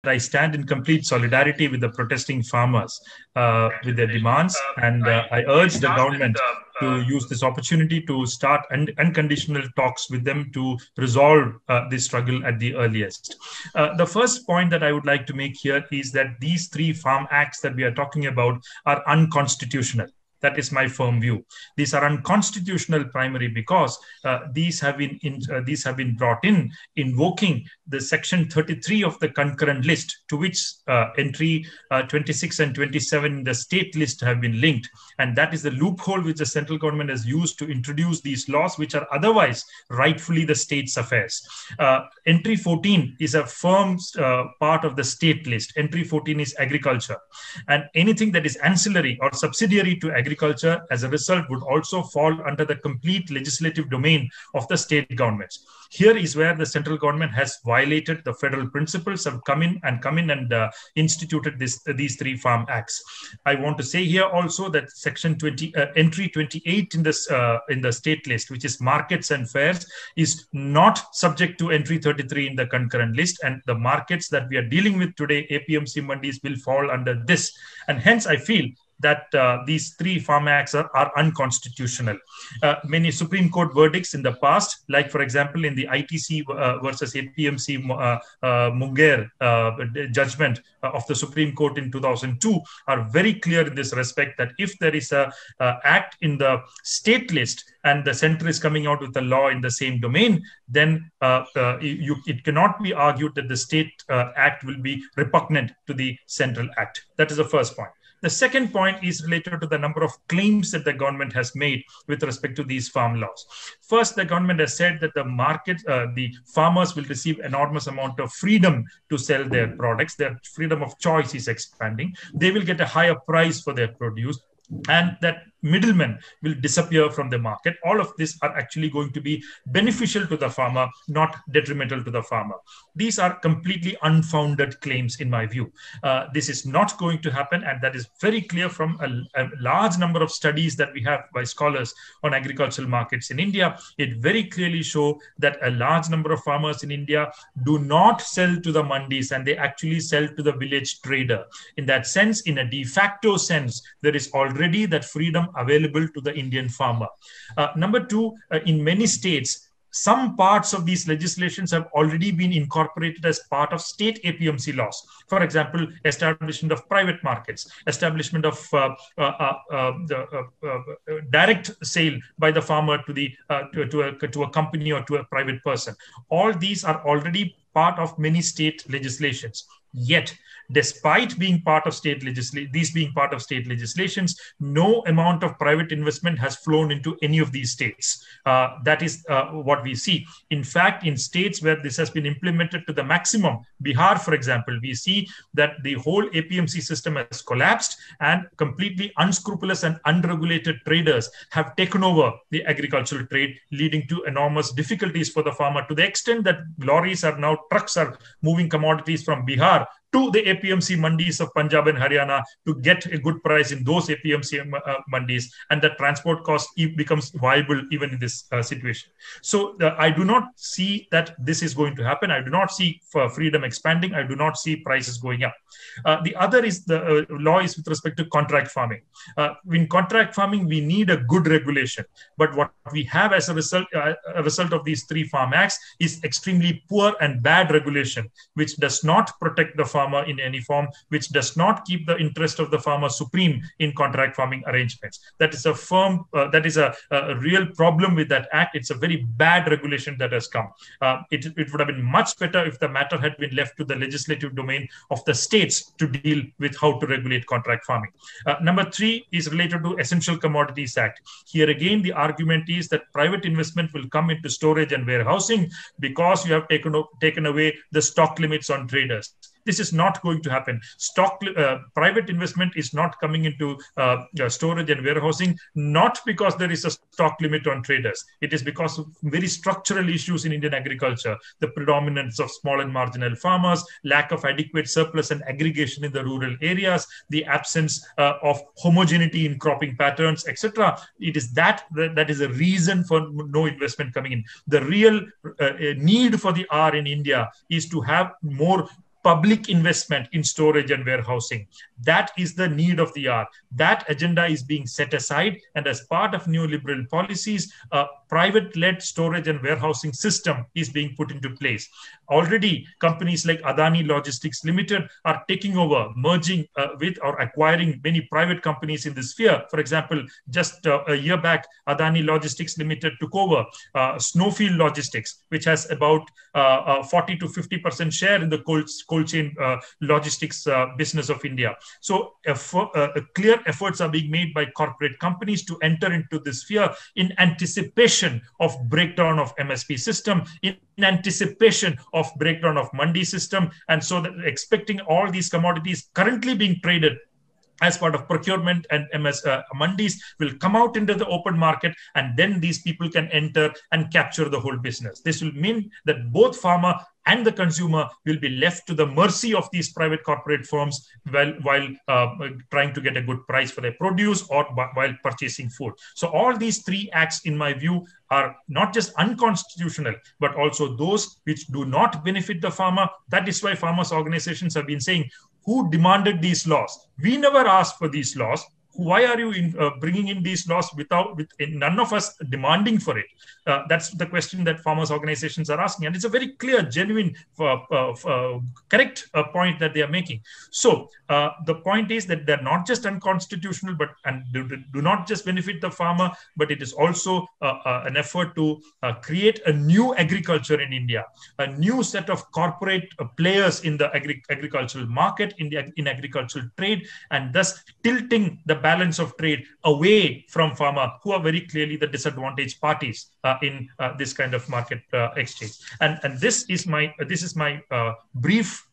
I stand in complete solidarity with the protesting farmers with their demands, and I urge the government to use this opportunity to start unconditional talks with them to resolve this struggle at the earliest. The first point that I would like to make here is that these three farm acts that we are talking about are unconstitutional. That is my firm view. These are unconstitutional primarily because these have been brought in invoking the section 33 of the concurrent list, to which entry 26 and 27 in the state list have been linked. And that is the loophole which the central government has used to introduce these laws, which are otherwise rightfully the state's affairs. Entry 14 is a firm part of the state list. Entry 14 is agriculture. And anything that is ancillary or subsidiary to agriculture as a result would also fall under the complete legislative domain of the state governments. Here is where the central government has violated the federal principles, have come in and instituted these three farm acts. I want to say here also that section 20, entry 28 in the state list, which is markets and fairs, is not subject to entry 33 in the concurrent list, and the markets that we are dealing with today, APMC mandis, will fall under this. And hence I feel that these three farm acts are unconstitutional. Many Supreme Court verdicts in the past, like for example in the ITC versus APMC Munger judgment of the Supreme Court in 2002, are very clear in this respect, that if there is a act in the state list and the center is coming out with a law in the same domain, then it cannot be argued that the state act will be repugnant to the central act. That is the first point. The second point is related to the number of claims that the government has made with respect to these farm laws. First, the government has said that the farmers will receive enormous amount of freedom to sell their products. Their freedom of choice is expanding. They will get a higher price for their produce, and that middlemen will disappear from the market. All of this are actually going to be beneficial to the farmer, not detrimental to the farmer. These are completely unfounded claims in my view. This is not going to happen, and that is very clear from a large number of studies that we have by scholars on agricultural markets in India. It very clearly shows that a large number of farmers in India do not sell to the mandis, and they actually sell to the village trader. In that sense, in a de facto sense, there is already that freedom available to the Indian farmer. Number two, in many states, some parts of these legislations have already been incorporated as part of state APMC laws. For example, establishment of private markets, establishment of direct sale by the farmer to a company or to a private person. All these are already part of many state legislations. Yet, despite being part of these being part of state legislations, no amount of private investment has flown into any of these states. That is what we see. In fact, in states where this has been implemented to the maximum, Bihar, for example, we see that the whole APMC system has collapsed, and completely unscrupulous and unregulated traders have taken over the agricultural trade, leading to enormous difficulties for the farmer, to the extent that trucks are moving commodities from Bihar to the APMC mandis of Punjab and Haryana to get a good price in those APMC mandis, and the transport cost becomes viable even in this situation. So I do not see that this is going to happen. I do not see freedom expanding. I do not see prices going up. The other is the law is with respect to contract farming. In contract farming, we need a good regulation, but what we have as a result of these three farm acts is extremely poor and bad regulation, which does not protect the farmer in any form, which does not keep the interest of the farmer supreme in contract farming arrangements. That is a real problem with that act. It's a very bad regulation that has come. It would have been much better if the matter had been left to the legislative domain of the states to deal with how to regulate contract farming. Number three is related to Essential Commodities Act. Here again, the argument is that private investment will come into storage and warehousing because you have taken away the stock limits on traders. This is not going to happen. Private investment is not coming into storage and warehousing, not because there is a stock limit on traders. It is because of very structural issues in Indian agriculture, the predominance of small and marginal farmers, lack of adequate surplus and aggregation in the rural areas, the absence of homogeneity in cropping patterns, etc. It is that is a reason for no investment coming in. The real need for the hour in India is to have more public investment in storage and warehousing. That is the need of the hour. That agenda is being set aside, and as part of neoliberal policies, a private-led storage and warehousing system is being put into place. Already, companies like Adani Logistics Limited are taking over, merging with or acquiring many private companies in this sphere. For example, just a year back, Adani Logistics Limited took over Snowfield Logistics, which has about 40 to 50% share in the cold chain logistics business of India. So clear efforts are being made by corporate companies to enter into this sphere in anticipation of breakdown of MSP system, in anticipation of breakdown of Mandi system, and so that expecting all these commodities currently being traded as part of procurement and mandis will come out into the open market, and then these people can enter and capture the whole business. This will mean that both farmer and the consumer will be left to the mercy of these private corporate firms while trying to get a good price for their produce or while purchasing food. So all these three acts, in my view, are not just unconstitutional, but also those which do not benefit the farmer. That is why farmers' organizations have been saying, who demanded these laws? We never asked for these laws. Why are you bringing in these laws with none of us demanding for it? That's the question that farmers' organizations are asking. And it's a very clear, genuine, correct point that they are making. So the point is that they're not just unconstitutional, and do not just benefit the farmer, but it is also an effort to create a new agriculture in India, a new set of corporate players in the agricultural market, in agricultural trade, and thus tilting the balance of trade away from farmer, who are very clearly the disadvantaged parties in this kind of market exchange. And this is my brief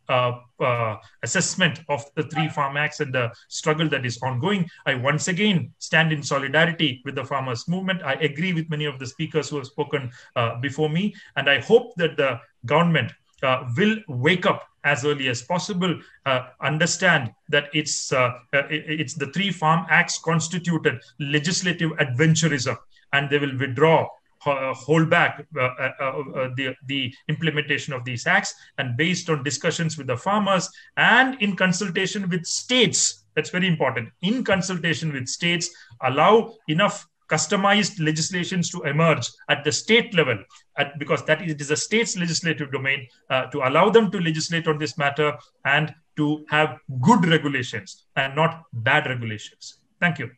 assessment of the three farm acts and the struggle that is ongoing. I once again stand in solidarity with the farmers' movement. I agree with many of the speakers who have spoken before me, and I hope that the government will wake up as early as possible, understand that it's the three farm acts constituted legislative adventurism, and they will withdraw, hold back the implementation of these acts, and based on discussions with the farmers and in consultation with states, that's very important, in consultation with states, allow enough customized legislations to emerge at the state level, because it is a state's legislative domain, to allow them to legislate on this matter and to have good regulations and not bad regulations. Thank you.